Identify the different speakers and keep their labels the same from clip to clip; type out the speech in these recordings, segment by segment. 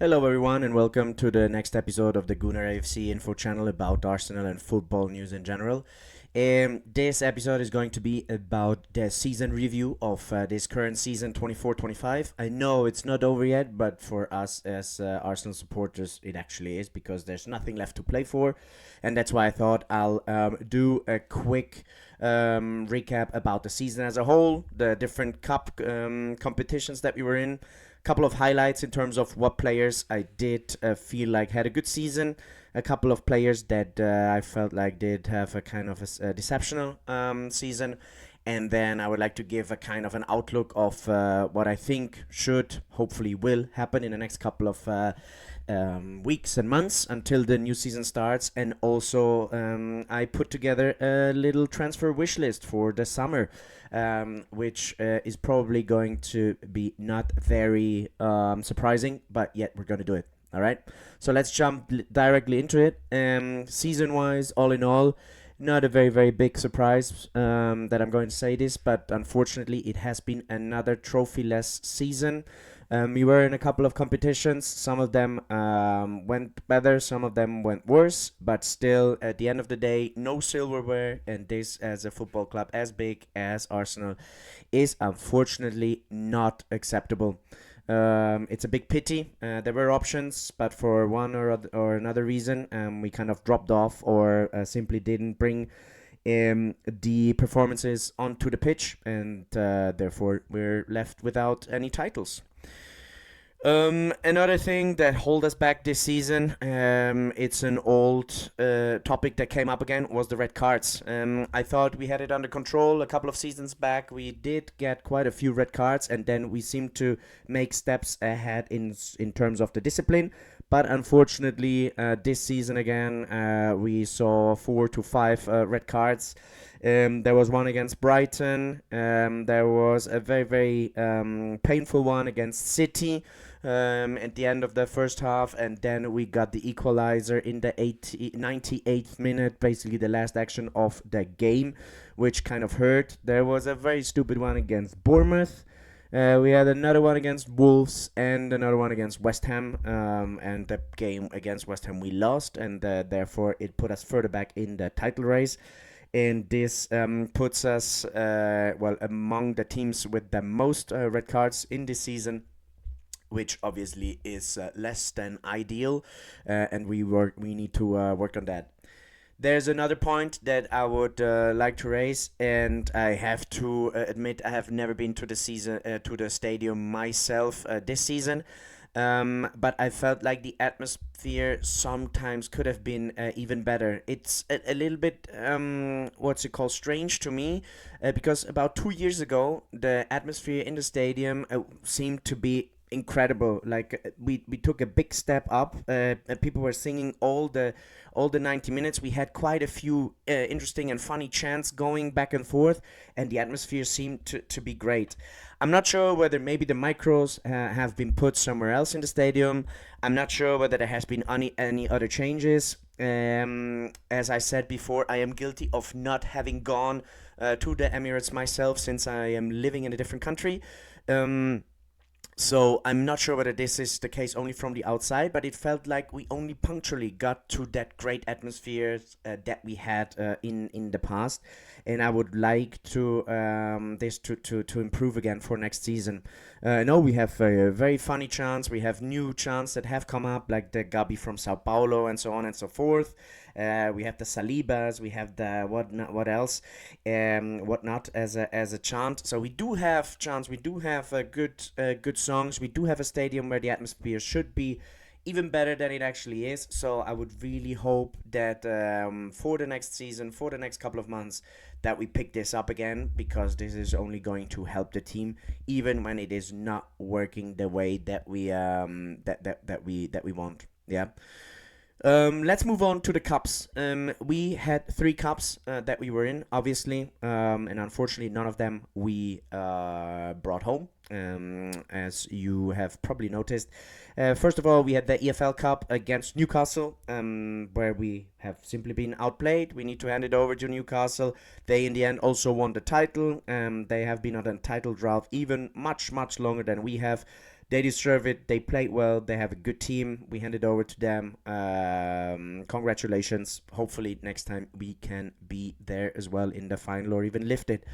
Speaker 1: Hello, everyone, and welcome to the next episode of the GoonerAFC info channel about Arsenal and football news in general. This episode is going to be about the season review of this current season 24-25. I know it's not over yet, but for us as Arsenal supporters, it actually is because there's nothing left to play for. And that's why I thought I'll do a quick recap about the season as a whole, the different cup competitions that we were in, couple of highlights in terms of what players I did feel like had a good season, a couple of players that I felt like did have a kind of a deceptional season, and then I would like to give a kind of an outlook of what I think should, hopefully will happen in the next couple of weeks and months until the new season starts. And also I put together a little transfer wish list for the summer, which is probably going to be not very surprising, but yet we're going to do it. All right, so let's jump directly into it. Season wise, all in all, not a very, very big surprise that I'm going to say this, but unfortunately, it has been another trophy less season. We were in a couple of competitions. Some of them went better, some of them went worse, but still, at the end of the day, no silverware. And this, as a football club as big as Arsenal, is unfortunately not acceptable. It's a big pity. There were options, but for one or another reason, we kind of dropped off or simply didn't bring the performances onto the pitch, and therefore we're left without any titles. Another thing that hold us back this season, it's an old topic that came up again, was the red cards. I thought we had it under control a couple of seasons back. We did get quite a few red cards, and then we seemed to make steps ahead in terms of the discipline. But unfortunately, this season again, we saw 4 to 5 red cards. There was one against Brighton. There was a very, very painful one against City at the end of the first half, and then we got the equalizer in the 98th minute, basically the last action of the game, which kind of hurt. There was a very stupid one against Bournemouth. We had another one against Wolves and another one against West Ham, and the game against West Ham we lost, and therefore it put us further back in the title race. And this puts us among the teams with the most red cards in this season, which obviously is less than ideal, and we need to work on that. There's another point that I would like to raise, and I have to admit I have never been to the stadium myself this season. But I felt like the atmosphere sometimes could have been even better. It's a little bit, what's it called, strange to me, because about 2 years ago, the atmosphere in the stadium seemed to be incredible. Like we took a big step up. People were singing all the 90 minutes. We had quite a few interesting and funny chants going back and forth, and the atmosphere seemed to be great. I'm not sure whether maybe the micros have been put somewhere else in the stadium. I'm not sure whether there has been any other changes. As I said before, I am guilty of not having gone to the Emirates myself since I am living in a different country. So I'm not sure whether this is the case only from the outside, but it felt like we only punctually got to that great atmosphere that we had in the past, and I would like to this to improve again for next season. I know we have a very funny chants. We have new chants that have come up, like the Gabi from Sao Paulo and so on and so forth. We have the Salibas, we have the what else, whatnot as a chant. So we do have chants, we do have good songs, we do have a stadium where the atmosphere should be even better than it actually is. So I would really hope that for the next season, for the next couple of months, that we pick this up again, because this is only going to help the team, even when it is not working the way that we that we want. Yeah. Let's move on to the cups. We had 3 cups that we were in, obviously, and unfortunately, none of them we brought home, as you have probably noticed. First of all, we had the EFL Cup against Newcastle, where we have simply been outplayed. We need to hand it over to Newcastle. They, in the end, also won the title. They have been on a title drought even much, much longer than we have. They deserve it. They played well. They have a good team. We hand it over to them. Congratulations. Hopefully next time we can be there as well in the final or even lift it.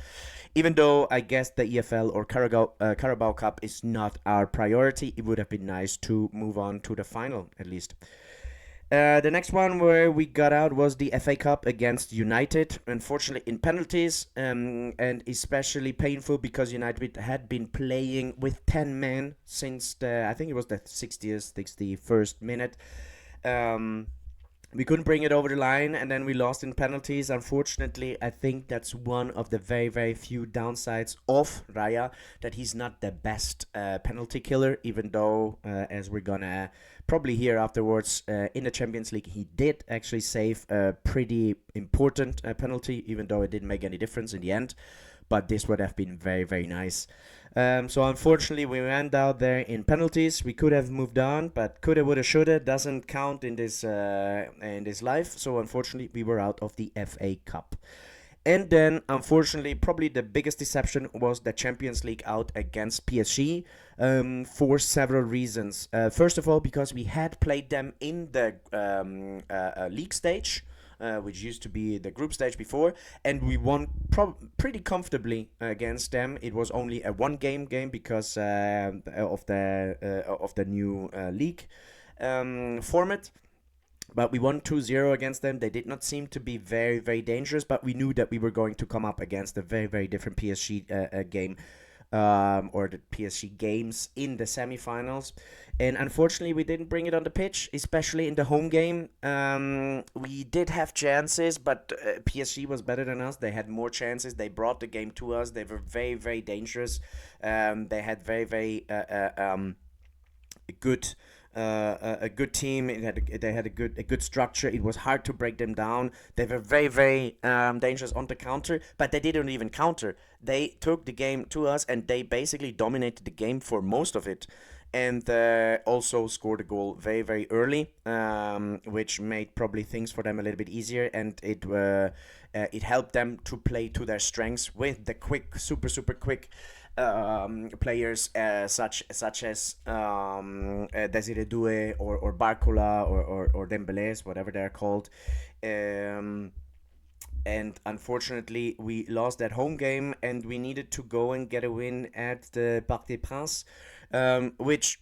Speaker 1: Even though I guess the EFL or Carabao Cup is not our priority, it would have been nice to move on to the final at least. The next one where we got out was the FA Cup against United, unfortunately in penalties, and especially painful because United had been playing with 10 men since I think it was the 60th, 61st minute. We couldn't bring it over the line, and then we lost in penalties. Unfortunately, I think that's one of the very, very few downsides of Raya, that he's not the best penalty killer, even though, as we're gonna probably hear afterwards, in the Champions League, he did actually save a pretty important penalty, even though it didn't make any difference in the end. But this would have been very, very nice. So unfortunately, we went out there in penalties. We could have moved on, but coulda, woulda, shoulda doesn't count in this life. So unfortunately, we were out of the FA Cup. And then, unfortunately, probably the biggest deception was the Champions League out against PSG, for several reasons. First of all, because we had played them in the league stage, which used to be the group stage before, and we won pretty comfortably against them. It was only a one-game game because of the new league format. But we won 2-0 against them. They did not seem to be very, very dangerous, but we knew that we were going to come up against a very, very different PSG game, or the PSG games in the semifinals. And unfortunately, we didn't bring it on the pitch, especially in the home game. We did have chances, but PSG was better than us. They had more chances. They brought the game to us. They were very, very dangerous. They had very, very good a good team. They had a good structure. It was hard to break them down. They were very, very dangerous on the counter, but they didn't even counter. They took the game to us, and they basically dominated the game for most of it, and also scored a goal very, very early, which made probably things for them a little bit easier, and it helped them to play to their strengths with the quick, super, super quick players such as Desire Doué or Barcola or Dembélé, whatever they're called. And unfortunately, we lost that home game, and we needed to go and get a win at the Parc des Princes, which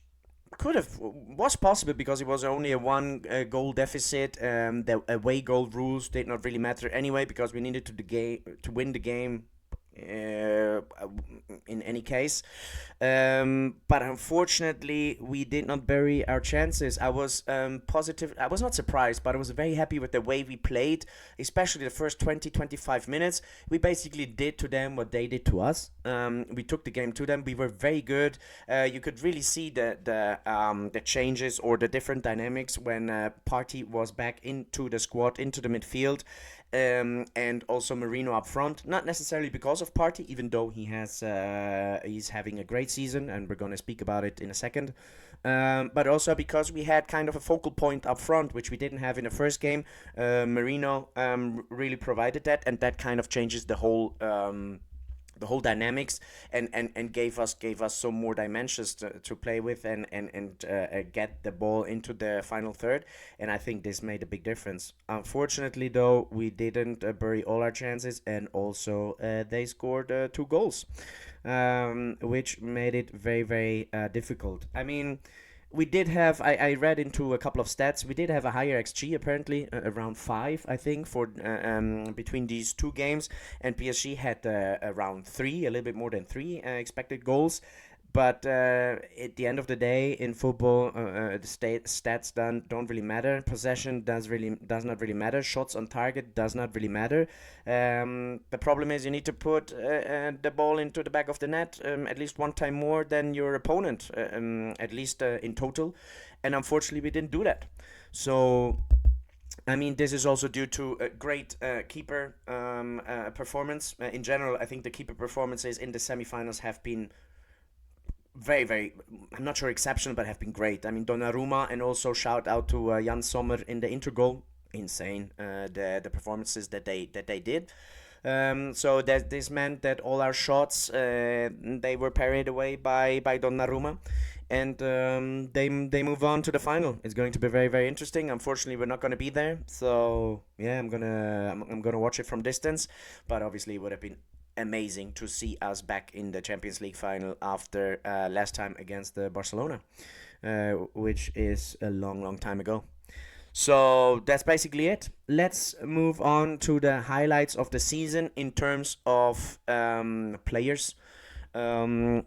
Speaker 1: was possible because it was only a one goal deficit. The away goal rules did not really matter anyway because we needed to win the game in any case, but unfortunately we did not bury our chances. I was positive. I was not surprised, but I was very happy with the way we played, especially the first 20-25 minutes. We basically did to them what they did to us. We took the game to them. We were very good. You could really see the changes or the different dynamics when Partey was back into the squad, into the midfield. And also Marino up front, not necessarily because of Partey, even though he's having a great season, and we're going to speak about it in a second, but also because we had kind of a focal point up front, which we didn't have in the first game. Marino really provided that, and that kind of changes the whole dynamics, and gave us some more dimensions to play with, and get the ball into the final third, and I think this made a big difference. Unfortunately, though, we didn't bury all our chances, and also they scored 2 goals, which made it very, very difficult. I mean, we did have, I read into a couple of stats, we did have a higher XG, apparently, around 5, I think, for between these two games, and PSG had around 3, a little bit more than 3 expected goals. But at the end of the day, in football, the stats don't really matter. Possession does not really matter. Shots on target does not really matter. The problem is you need to put the ball into the back of the net at least one time more than your opponent, at least in total. And unfortunately, we didn't do that. So, I mean, this is also due to a great keeper performance. In general, I think the keeper performances in the semifinals have been very, very, I'm not sure exceptional, but have been great. I mean, Donnarumma, and also shout out to Jan Sommer in the Inter goal. Insane, the performances that they did. So this meant that all our shots they were parried away by Donnarumma, and they move on to the final. It's going to be very very interesting. Unfortunately, we're not going to be there, so yeah, I'm gonna watch it from distance. But obviously, it would have been amazing to see us back in the Champions League final after last time against Barcelona, which is a long long time ago. So that's basically it. Let's move on to the highlights of the season in terms of players. Um,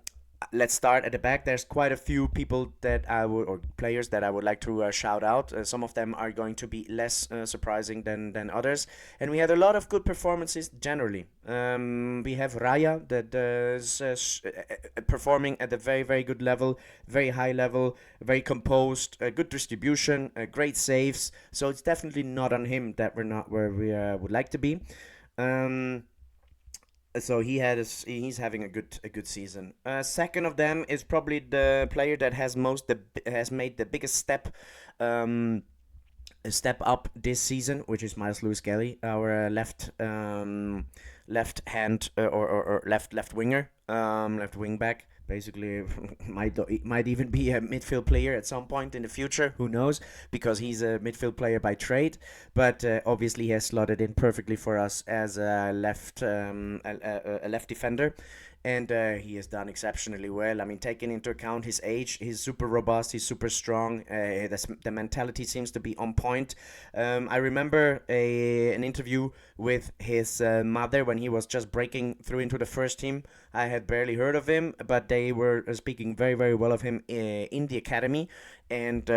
Speaker 1: let's start at the back. There's quite a few people that I would, or players that I would like to shout out. Some of them are going to be less surprising than others, and we had a lot of good performances generally. We have Raya that is performing at a very very good level, very high level, very composed, good distribution, great saves. So it's definitely not on him that we're not where we would like to be. Um, so he's having a good season. Second of them is probably the player that has made the biggest um, step up this season, which is Miles Lewis Kelly, our left hand or left winger, left wing back. Basically, might even be a midfield player at some point in the future. Who knows? Because he's a midfield player by trade, but obviously he has slotted in perfectly for us as a left defender, and he has done exceptionally well. I mean, taking into account his age, he's super robust, he's super strong. The mentality seems to be on point. I remember an interview with his mother when he was just breaking through into the first team. I had barely heard of him, but they were speaking very, very well of him in the academy, and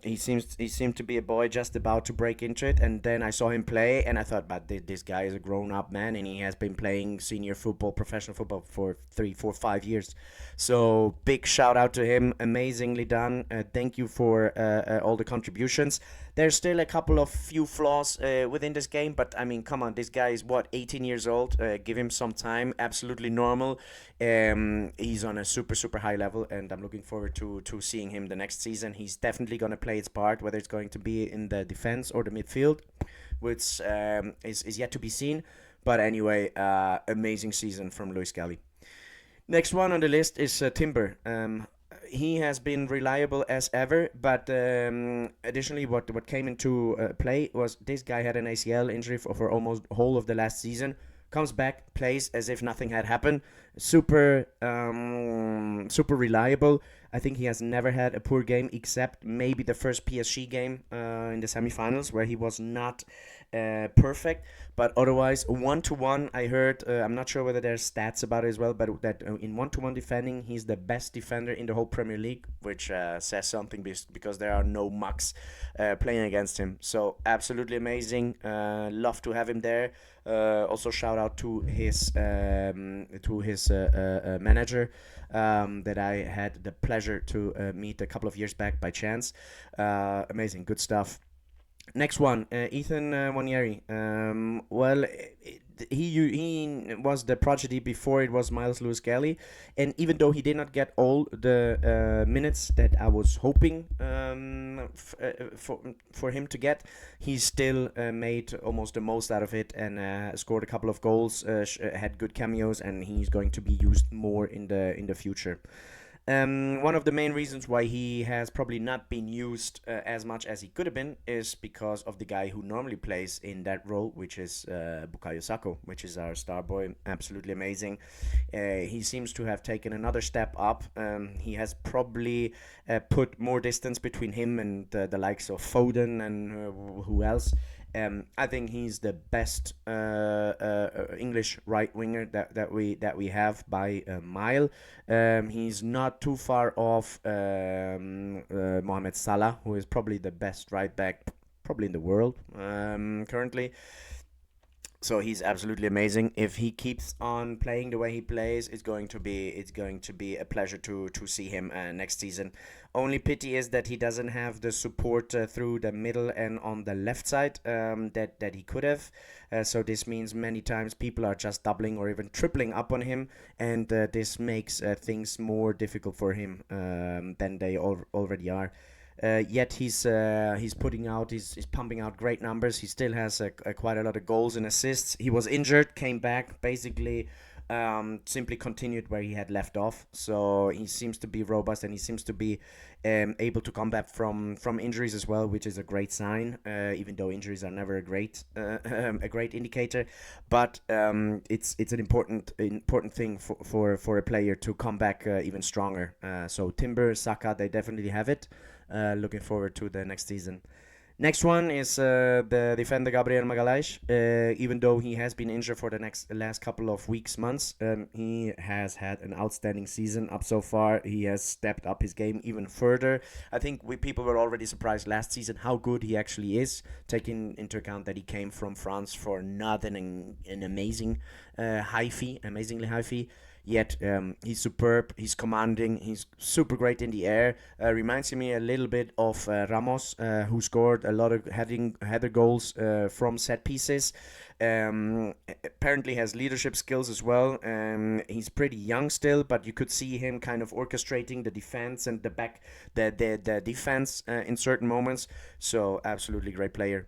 Speaker 1: he seemed to be a boy just about to break into it. And then I saw him play, and I thought, but this guy is a grown-up man, and he has been playing senior football, professional football for 3, 4, 5 years. So big shout out to him, amazingly done. Thank you for all the contributions. There's still a couple of few flaws within this game, but I mean, come on, this guy is what, 18 years old. Give him some time. Absolutely normal. He's on a super super high level, and I'm looking forward to seeing him the next season. He's definitely gonna play its part, whether it's going to be in the defense or the midfield, which is yet to be seen. But anyway, amazing season from Luis Galli. Next one on the list is Timber. He has been reliable as ever, but additionally, what came into play was this guy had an ACL injury for almost whole of the last season. Comes back, plays as if nothing had happened. Super reliable. I think he has never had a poor game except maybe the first PSG game in the semifinals where he was not perfect. But otherwise, 1-to-1, I heard, I'm not sure whether there's stats about it as well, but that in 1-to-1 defending, he's the best defender in the whole Premier League, which says something because there are no mucks playing against him. So absolutely amazing. Love to have him there. Also shout out to his manager that I had the pleasure to meet a couple of years back by chance. Amazing, good stuff. Next one, Ethan Wanieri. Well, he was the prodigy before it was Miles Lewis Kelly, and even though he did not get all the minutes that I was hoping for him to get, he still made almost the most out of it and scored a couple of goals, had good cameos, and he's going to be used more in the future. One of the main reasons why he has probably not been used as much as he could have been is because of the guy who normally plays in that role, which is Bukayo Sako, which is our star boy. Absolutely amazing. He seems to have taken another step up. He has probably put more distance between him and the likes of Foden and who else. I think he's the best English right winger that we have by a mile. He's not too far off Mohamed Salah, who is probably the best right back probably in the world currently. So he's absolutely amazing. If he keeps on playing the way he plays, it's going to be a pleasure to see him next season. Only pity is that he doesn't have the support through the middle and on the left side that he could have. So this means many times people are just doubling or even tripling up on him, and this makes things more difficult for him than they already are. Yet he's putting out he's pumping out great numbers. He still has quite a lot of goals and assists. He was injured, came back basically simply continued where he had left off. So he seems to be robust, and he seems to be able to come back from injuries as well, which is a great sign. Even though injuries are never a great indicator, but it's an important thing for a player to come back even stronger. So Timber, Saka, they definitely have it. Looking forward to the next season. Next one is the defender Gabriel Magalhaes. Even though he has been injured for the last couple of weeks, months, he has had an outstanding season up so far. He has stepped up his game even further. I think people were already surprised last season how good he actually is, taking into account that he came from France for not an amazing high fee, amazingly high fee. Yet he's superb, he's commanding, he's super great in the air. Reminds me a little bit of Ramos, who scored a lot of header goals from set pieces. Apparently has leadership skills as well. He's pretty young still, but you could see him kind of orchestrating the defense and the defense in certain moments. So absolutely great player.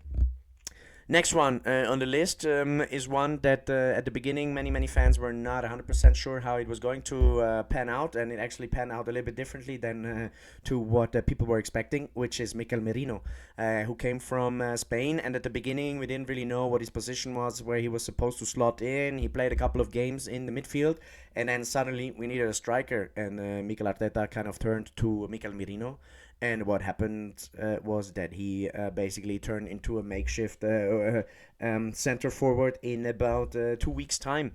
Speaker 1: Next one on the list is one that at the beginning many fans were not 100% sure how it was going to pan out, and it actually panned out a little bit differently than to what people were expecting, which is Mikel Merino, who came from Spain, and at the beginning we didn't really know what his position was, where he was supposed to slot in. He played a couple of games in the midfield, and then suddenly we needed a striker, and Mikel Arteta kind of turned to Mikel Merino. And what happened was that he basically turned into a makeshift center forward in about 2 weeks' time.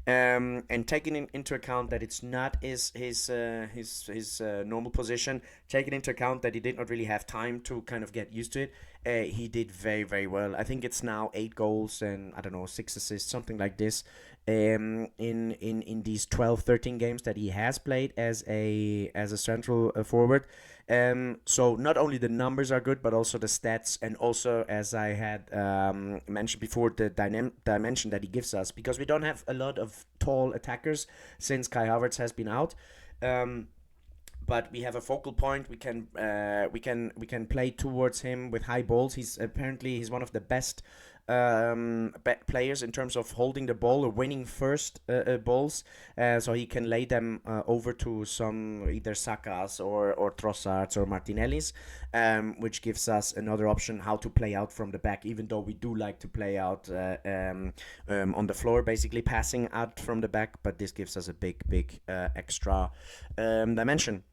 Speaker 1: And taking into account that it's not his normal position, taking into account that he did not really have time to kind of get used to it, he did very well. I think it's now 8 goals and I don't know 6 assists, something like this. In these 12-13 games that he has played as a central forward. So not only the numbers are good, but also the stats, and also, as I had mentioned before, the dimension that he gives us, because we don't have a lot of tall attackers since Kai Havertz has been out. But we have a focal point. We can play towards him with high balls. He's one of the best players in terms of holding the ball or winning first balls, so he can lay them over to some either Sakas or Trossards or Martinellis, which gives us another option how to play out from the back, even though we do like to play out on the floor, basically passing out from the back, but this gives us a big extra dimension.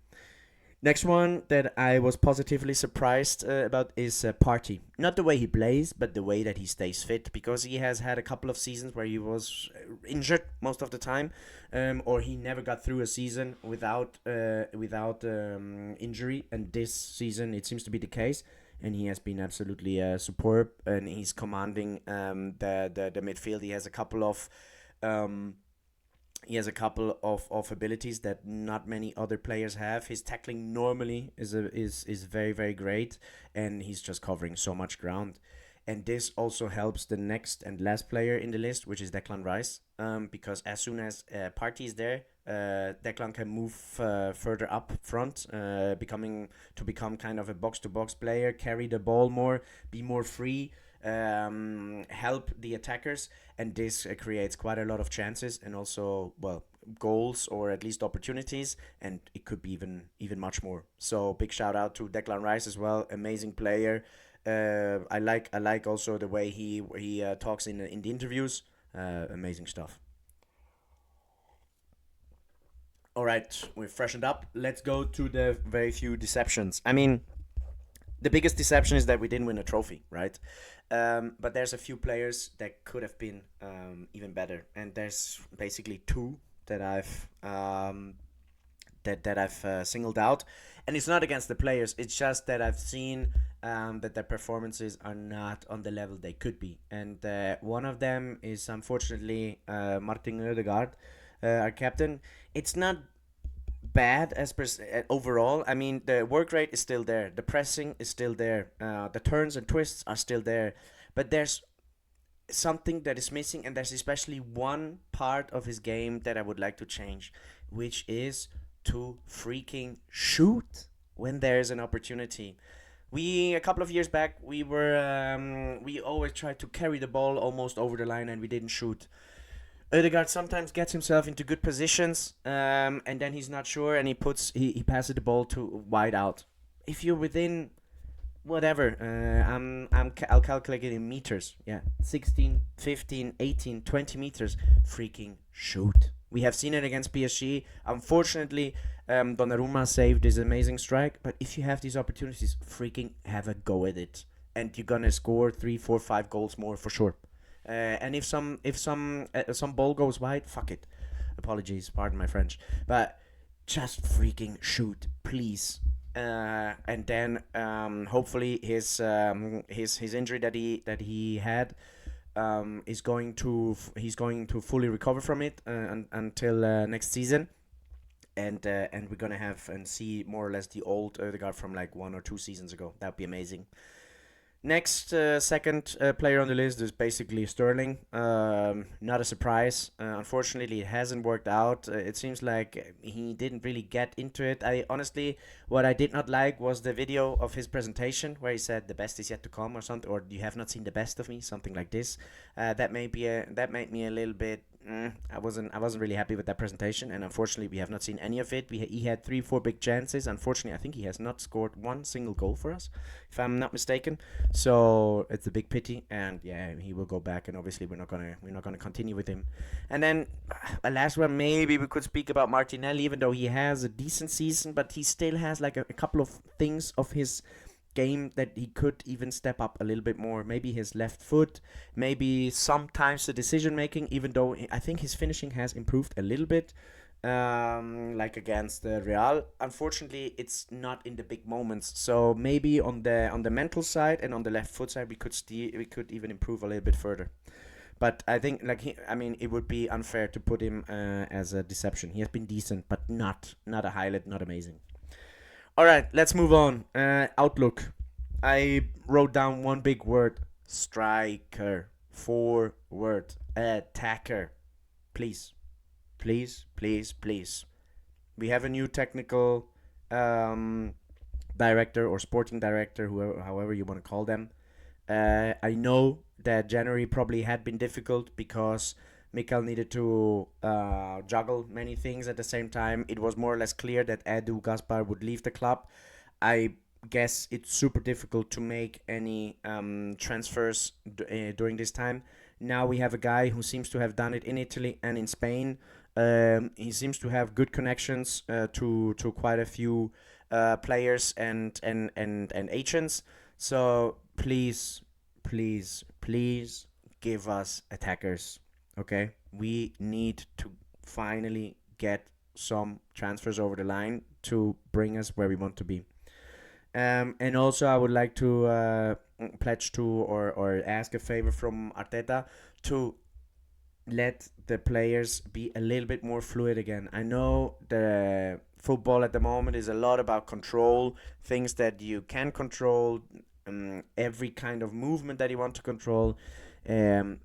Speaker 1: Next one that I was positively surprised about is Partey. Not the way he plays, but the way that he stays fit, because he has had a couple of seasons where he was injured most of the time, or he never got through a season without injury. And this season it seems to be the case, and he has been absolutely superb, and he's commanding the midfield. He has a couple of abilities that not many other players have. His tackling normally is very great, and he's just covering so much ground. And this also helps the next and last player in the list, which is Declan Rice, because as soon as Partey is there, Declan can move further up front, become kind of a box-to-box player, carry the ball more, be more free, help the attackers, and this creates quite a lot of chances and also, well, goals or at least opportunities, and it could be even much more. So big shout out to Declan Rice as well, amazing player. I like also the way he talks in the interviews. Amazing stuff. All right, we've freshened up. Let's go to the very few deceptions. I mean, the biggest deception is that we didn't win a trophy, right? But there's a few players that could have been even better, and there's basically two that I've singled out, and it's not against the players. It's just that I've seen that their performances are not on the level they could be, and one of them is unfortunately Martin Odegaard, our captain. It's not bad overall. I mean, the work rate is still there, the pressing is still there, the turns and twists are still there, but there's something that is missing, and there's especially one part of his game that I would like to change, which is to freaking shoot when there's an opportunity. A couple of years back, we always tried to carry the ball almost over the line, and we didn't shoot. Odegaard sometimes gets himself into good positions, and then he's not sure, and he passes the ball to wide out. If you're within whatever, I'll calculate it in meters. Yeah, 16, 15, 18, 20 meters. Freaking shoot. We have seen it against PSG. Unfortunately, Donnarumma saved his amazing strike. But if you have these opportunities, freaking have a go at it, and you're gonna score 3, 4, 5 goals more for sure. And if some ball goes wide, fuck it. Apologies, pardon my French, but just freaking shoot, please. And then hopefully his injury that he had he's going to fully recover from it until next season, and we're gonna have and see more or less the old Odegaard from like 1 or 2 seasons ago. That'd be amazing. Next, second player on the list is basically Sterling. Not a surprise. Unfortunately, it hasn't worked out. It seems like he didn't really get into it. I honestly, what I did not like was the video of his presentation where he said the best is yet to come or something, or you have not seen the best of me, something like this. That made me a little bit. I wasn't really happy with that presentation, and unfortunately, we have not seen any of it. He had 3, 4 big chances. Unfortunately, I think he has not scored one single goal for us, if I'm not mistaken. So it's a big pity, and yeah, he will go back, and obviously we're not gonna continue with him. And then a last one, maybe we could speak about Martinelli, even though he has a decent season, but he still has like a couple of things of his game that he could even step up a little bit more. Maybe his left foot, maybe sometimes the decision making, even though I think his finishing has improved a little bit. Like against the Real. Unfortunately, it's not in the big moments. So maybe on the mental side and on the left foot side, we could even improve a little bit further. But I think it would be unfair to put him as a deception. He has been decent, but not a highlight, not amazing. All right, let's move on. Outlook. I wrote down one big word: striker. Forward. Attacker. Please, please, please, please. We have a new technical um, director or sporting director, whoever, however you want to call them. I know that January probably had been difficult because Mikkel needed to juggle many things at the same time. It was more or less clear that Edu Gaspar would leave the club. I guess it's super difficult to make any transfers during this time. Now we have a guy who seems to have done it in Italy and in Spain. He seems to have good connections to quite a few players and agents. So please, please, please give us attackers. Okay, we need to finally get some transfers over the line to bring us where we want to be. And also, I would like to pledge to or ask a favor from Arteta to let the players be a little bit more fluid again. I know the football at the moment is a lot about control, things that you can control, every kind of movement that you want to control. As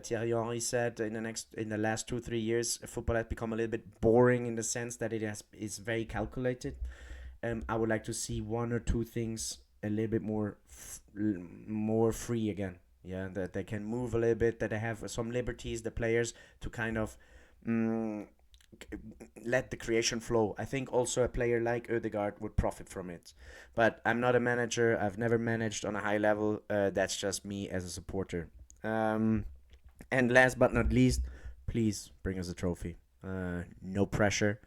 Speaker 1: Thierry Henry said, in the last 2 3 years, football has become a little bit boring in the sense that is very calculated. I would like to see one or two things a little bit more free again. Yeah, that they can move a little bit, that they have some liberties, the players, to kind of mm, let the creation flow. I think also a player like Odegaard would profit from it. But I'm not a manager. I've never managed on a high level. That's just me as a supporter. Um, and last but not least, please bring us a trophy. No pressure,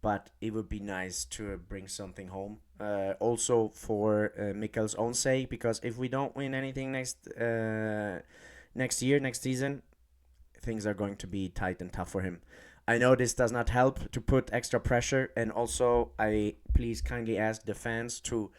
Speaker 1: but it would be nice to bring something home. Also for Mikkel's own sake, because if we don't win anything next season, things are going to be tight and tough for him. I know this does not help to put extra pressure, and also I please kindly ask the fans to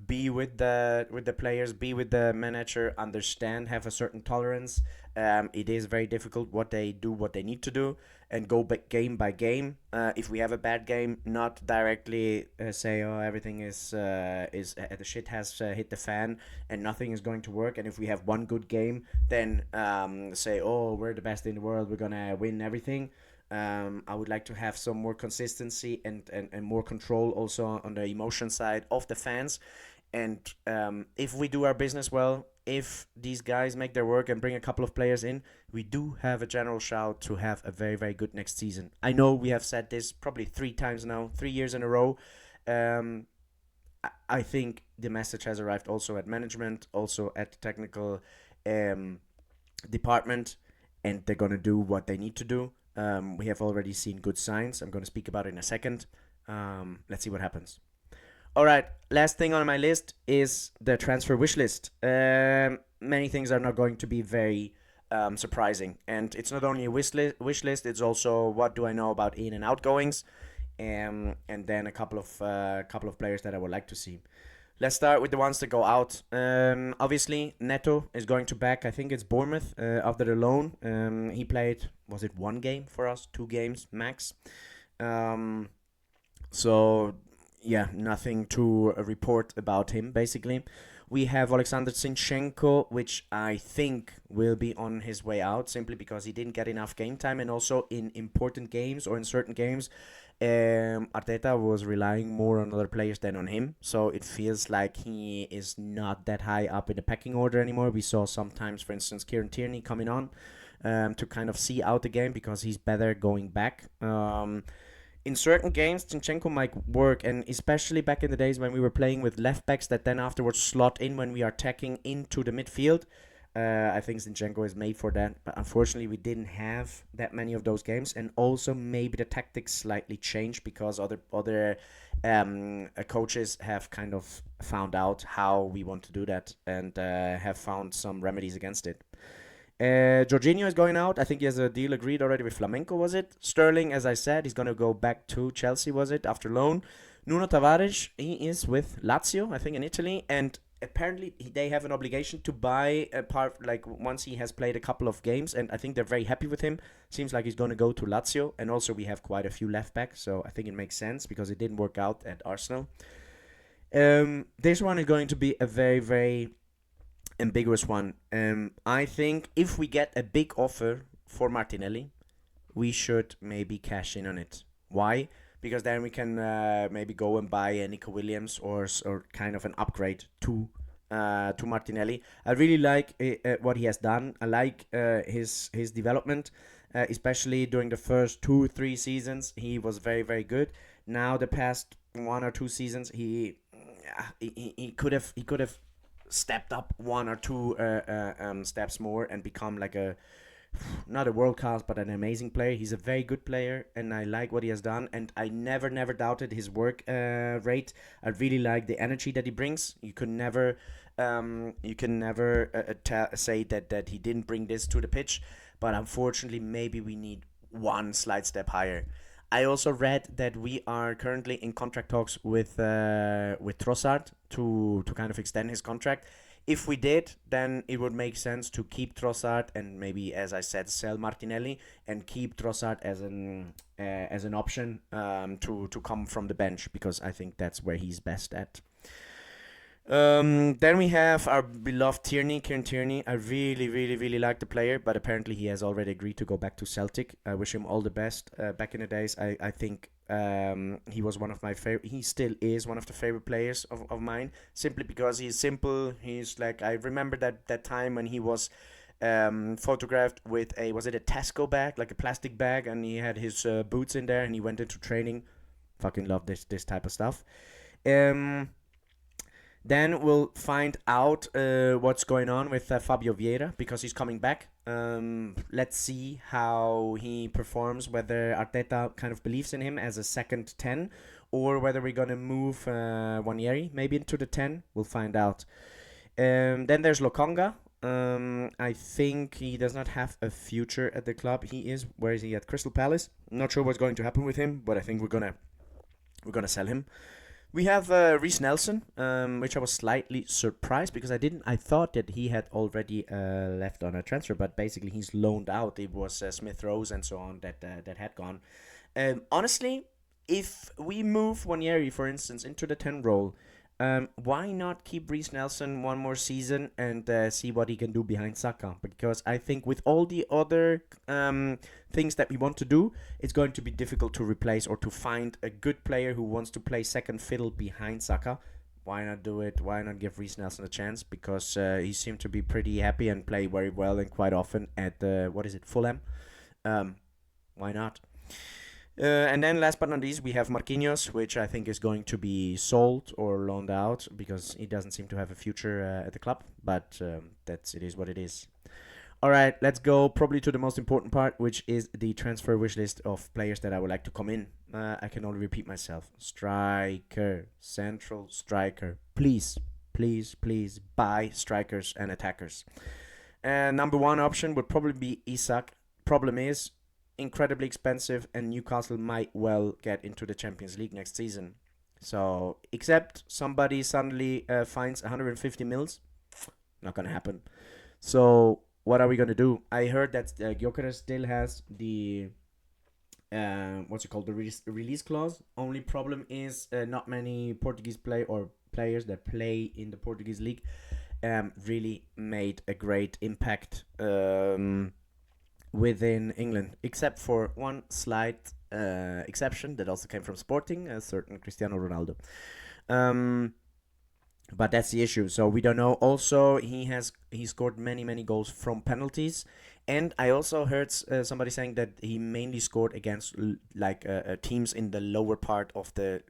Speaker 1: be with the players, be with the manager, understand, have a certain tolerance. It is very difficult what they do, what they need to do, and go game by game. If we have a bad game, not directly say, "Oh, everything is the shit has hit the fan and nothing is going to work." And if we have one good game, then say, "Oh, we're the best in the world. We're gonna win everything." I would like to have some more consistency and more control also on the emotion side of the fans. And if we do our business well, if these guys make their work and bring a couple of players in, we do have a general shout to have a very, very good next season. I know we have said this probably 3 times now, 3 years in a row. Um, I think the message has arrived also at management, also at the technical um, department, and they're going to do what they need to do. We have already seen good signs. I'm going to speak about it in a second. Let's see what happens. All right, last thing on my list is the transfer wish list. Many things are not going to be very surprising, and it's not only a wish list. It's also what do I know about in and outgoings, and then a couple of players that I would like to see. Let's start with the ones that go out. Obviously, Neto is going to back. I think it's Bournemouth after the loan. He played, was it 1 game for us, 2 games max. Um, so yeah, nothing to report about him. Basically, we have Alexander Zinchenko, which I think will be on his way out simply because he didn't get enough game time, and also in important games or in certain games, Arteta was relying more on other players than on him. So it feels like he is not that high up in the pecking order anymore. We saw sometimes, for instance, Kieran Tierney coming on to kind of see out the game because he's better going back. In certain games, Zinchenko might work, and especially back in the days when we were playing with left backs that then afterwards slot in when we are attacking into the midfield. I think Zinchenko is made for that, but unfortunately we didn't have that many of those games, and also maybe the tactics slightly changed because other coaches have kind of found out how we want to do that and have found some remedies against it. Jorginho is going out. I think he has a deal agreed already with Flamenco, was it? Sterling, as I said, he's going to go back to Chelsea, was it, after loan? Nuno Tavares, he is with Lazio, I think, in Italy, and apparently they have an obligation to buy a part, like, once he has played a couple of games, and I think they're very happy with him. Seems like he's going to go to Lazio, and also we have quite a few left backs, so I think it makes sense because it didn't work out at Arsenal. This one is going to be a very, very ambiguous one. I think if we get a big offer for Martinelli, we should maybe cash in on it. Why? Because then we can maybe go and buy a Nico Williams or kind of an upgrade to Martinelli. I really like what he has done. I like his development, especially during the first 2-3 seasons. He was very, very good. Now the past 1 or 2 seasons, he could have stepped up 1 or 2 steps more and become like not a world class but an amazing player. He's a very good player and I like what he has done, and I never doubted his work rate. I really like the energy that he brings. You can never say that he didn't bring this to the pitch, but unfortunately maybe we need one slight step higher. I also read that we are currently in contract talks with Trossard to kind of extend his contract. If we did, then it would make sense to keep Trossard and maybe, as I said, sell Martinelli and keep Trossard as an option to come from the bench, because I think that's where he's best at. Then we have our beloved Kieran Tierney. I really, really, really like the player, but apparently he has already agreed to go back to Celtic. I wish him all the best. Back in the days, I think he was one of my favorite. He still is one of the favorite players of mine, simply because he's simple. He's like, I remember that time when he was photographed with was it a Tesco bag, like a plastic bag, and he had his boots in there, and he went into training. Fucking love this type of stuff. Then we'll find out what's going on with Fabio Vieira, because he's coming back. Let's see how he performs, whether Arteta kind of believes in him as a second 10, or whether we're going to move Wanieri maybe into the 10. We'll find out. Then there's Lokonga. I think he does not have a future at the club. Where is he at? Crystal Palace. I'm not sure what's going to happen with him, but I think we're gonna sell him. We have Reece Nelson, which I was slightly surprised because I thought that he had already left on a transfer, but basically he's loaned out. It was Smith Rose and so on that had gone. Honestly, if we move Wanieri, for instance, into the 10 role, why not keep Reece Nelson one more season and see what he can do behind Saka? Because I think with all the other things that we want to do, it's going to be difficult to replace or to find a good player who wants to play second fiddle behind Saka. why not do it? Why not give Reece Nelson a chance? Because he seemed to be pretty happy and play very well and quite often at what is it, Fulham? Um, why not? And then last but not least, we have Marquinhos, which I think is going to be sold or loaned out because he doesn't seem to have a future at the club. But that's it is what it is. All right, let's go probably to the most important part, which is the transfer wish list of players that I would like to come in. I can only repeat myself. Striker, central striker. Please, please, please buy strikers and attackers. And number one option would probably be Isak. Problem is, incredibly expensive, and Newcastle might well get into the Champions League next season. So, except somebody suddenly finds 150 mils, not gonna happen. So, what are we gonna do? I heard that Gyökeres still has the what's it called, the release clause. Only problem is not many Portuguese players that play in the Portuguese league really made a great impact within England, except for one slight exception that also came from Sporting, a certain Cristiano Ronaldo. But that's the issue. So we don't know. Also, he scored many goals from penalties, and I also heard somebody saying that he mainly scored against teams in the lower part of the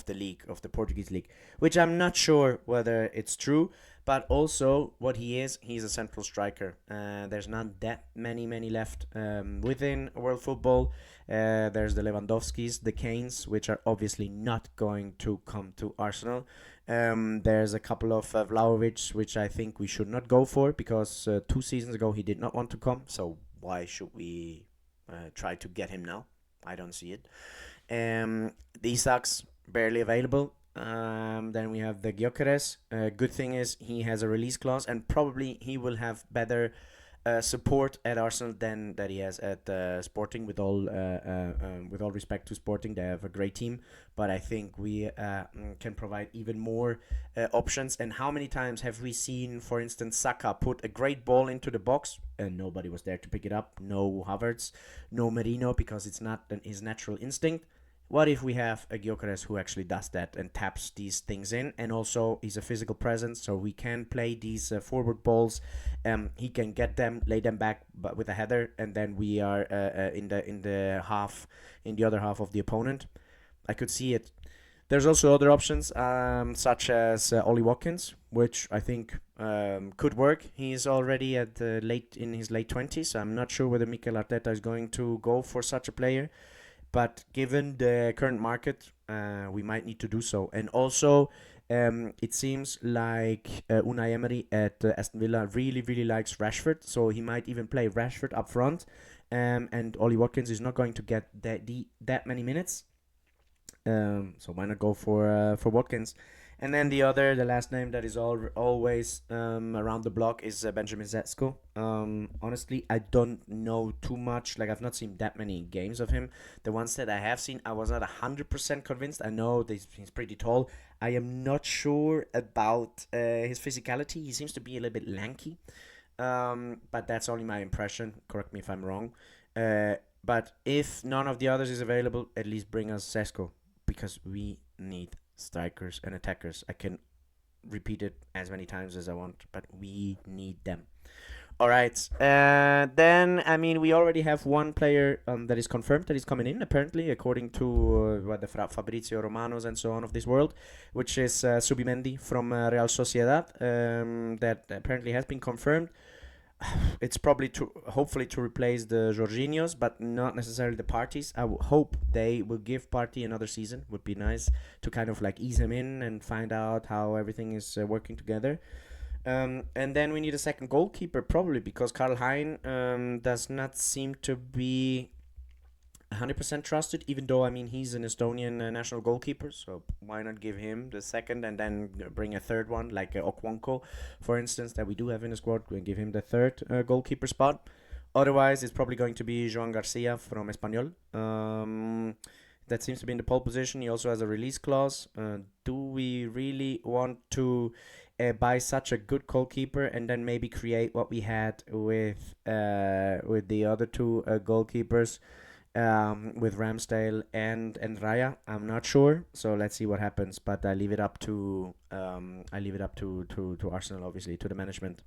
Speaker 1: league, of the Portuguese league, which I'm not sure whether it's true. But also, what he's a central striker. There's not that many left within world football. There's the Lewandowskis, the Kanes, which are obviously not going to come to Arsenal. There's a couple of Vlahovic, which I think we should not go for because 2 seasons ago he did not want to come. So why should we try to get him now? I don't see it. The Isak's barely available. Then we have the Gyökeres. Good thing is he has a release clause, and probably he will have better support at Arsenal than that he has at Sporting. With all respect to Sporting, they have a great team, but I think we can provide even more options. And how many times have we seen, for instance, Saka put a great ball into the box and nobody was there to pick it up? No Havertz, no Merino, because it's not his natural instinct. What if we have a Gyökeres who actually does that and taps these things in, and also he's a physical presence, so we can play these forward balls. He can get them, lay them back, but with a header, and then we are in the other half of the opponent. I could see it. There's also other options, such as Ollie Watkins, which I think could work. He's already in his late 20s. So I'm not sure whether Mikel Arteta is going to go for such a player. But given the current market, we might need to do so. And also, it seems like Unai Emery at Aston Villa really likes Rashford. So he might even play Rashford up front. And Ollie Watkins is not going to get that many minutes. So why not go for Watkins? And then the last name that is always around the block is Benjamin Sesko. Honestly, I don't know too much. Like, I've not seen that many games of him. The ones that I have seen, I was not 100% convinced. I know he's pretty tall. I am not sure about his physicality. He seems to be a little bit lanky. But that's only my impression. Correct me if I'm wrong. But if none of the others is available, at least bring us Sesko, because we need strikers and attackers. I can repeat it as many times as I want, but we need them. All right. Then, I mean, we already have one player that is confirmed that is coming in, apparently, according to what the Fabrizio Romanos and so on of this world, which is Subimendi from Real Sociedad, that apparently has been confirmed. It's probably hopefully to replace the Jorginhos, but not necessarily the Parties. I hope they will give Party another season. Would be nice to kind of like ease him in and find out how everything is working together. And then we need a second goalkeeper, probably, because Karl Hein does not seem to be 100% trusted, even though, I mean, he's an Estonian national goalkeeper, so why not give him the second and then bring a third one, like Okwanko, for instance, that we do have in the squad, and give him the third goalkeeper spot. Otherwise, it's probably going to be Joan Garcia from Espanyol. That seems to be in the pole position. He also has a release clause. Do we really want to buy such a good goalkeeper and then maybe create what we had with the other two goalkeepers? with Ramsdale and Raya. I'm not sure, so let's see what happens. But I leave it up to to Arsenal, obviously, to the management.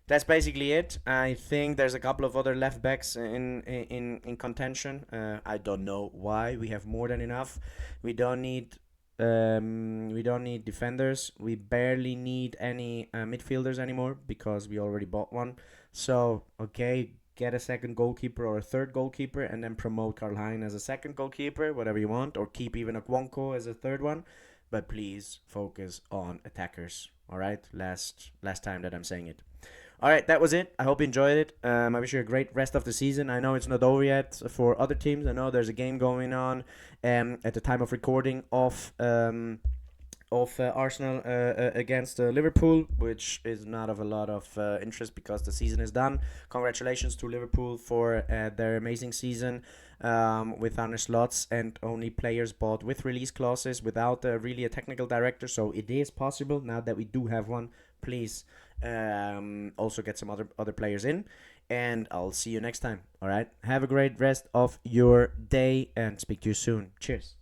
Speaker 1: That's basically it. I think there's a couple of other left backs in contention. I don't know why. We have more than enough. We don't need we don't need defenders. We barely need any midfielders anymore because we already bought one. So okay, get a second goalkeeper or a third goalkeeper, and then promote Karl Hein as a second goalkeeper, whatever you want, or keep even a Kwonko as a third one. But please focus on attackers. All right, last time that I'm saying it. All right, that was it. I hope you enjoyed it. I wish you a great rest of the season. I know it's not over yet for other teams. I know there's a game going on at the time of recording of Arsenal against Liverpool, which is not of a lot of interest because the season is done. Congratulations to Liverpool for their amazing season with Arne Slots and only players bought with release clauses without really a technical director. So it is possible now that we do have one. Please also get some other players in. And I'll see you next time. All right. Have a great rest of your day and speak to you soon. Cheers.